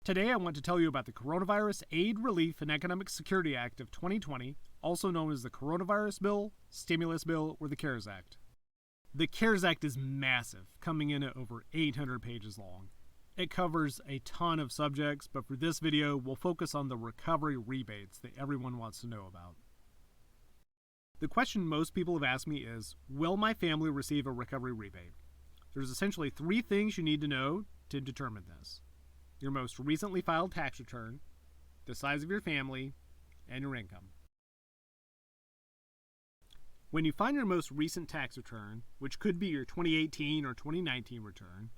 Today I want to tell you about the Coronavirus Aid, Relief, and Economic Security Act of 2020, also known as the Coronavirus Bill, Stimulus Bill, or the CARES Act. The CARES Act is massive, coming in at over 800 pages long. It covers a ton of subjects, but for this video, we'll focus on the recovery rebates that everyone wants to know about. The question most people have asked me is, will my family receive a recovery rebate? There's essentially three things you need to know to determine this: your most recently filed tax return, the size of your family, and your income. When you find your most recent tax return, which could be your 2018 or 2019 return,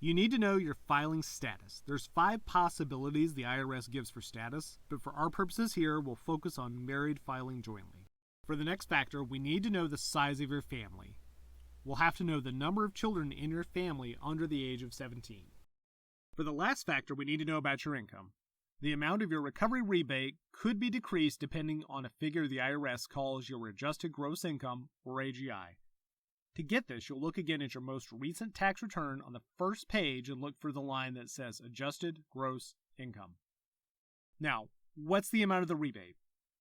you need to know your filing status. There's 5 possibilities the IRS gives for status, but for our purposes here, we'll focus on married filing jointly. For the next factor, we need to know the size of your family. We'll have to know the number of children in your family under the age of 17. For the last factor, we need to know about your income. The amount of your recovery rebate could be decreased depending on a figure the IRS calls your adjusted gross income, or AGI. To get this, you'll look again at your most recent tax return on the first page and look for the line that says adjusted gross income. Now, what's the amount of the rebate?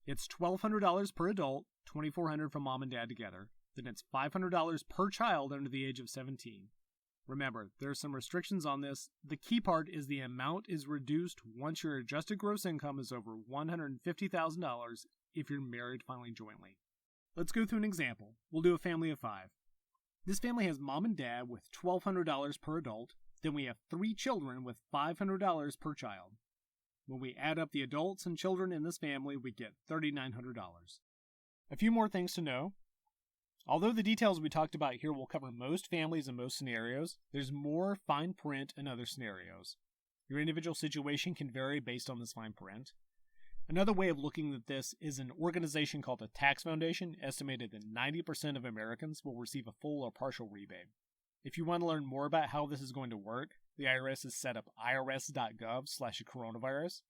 It's $1,200 per adult, $2,400 for mom and dad together. Then it's $500 per child under the age of 17. Remember, there are some restrictions on this. The key part is the amount is reduced once your adjusted gross income is over $150,000 if you're married filing jointly. Let's go through an example. We'll do a family of 5. This family has mom and dad with $1,200 per adult. Then we have 3 children with $500 per child. When we add up the adults and children in this family, we get $3,900. A few more things to know. Although the details we talked about here will cover most families and most scenarios, there's more fine print in other scenarios. Your individual situation can vary based on this fine print. Another way of looking at this is an organization called the Tax Foundation estimated that 90% of Americans will receive a full or partial rebate. If you want to learn more about how this is going to work, the IRS has set up irs.gov/coronavirus.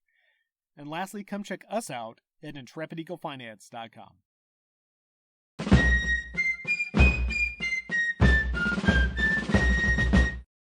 And lastly, come check us out at IntrepidEagleFinance.com.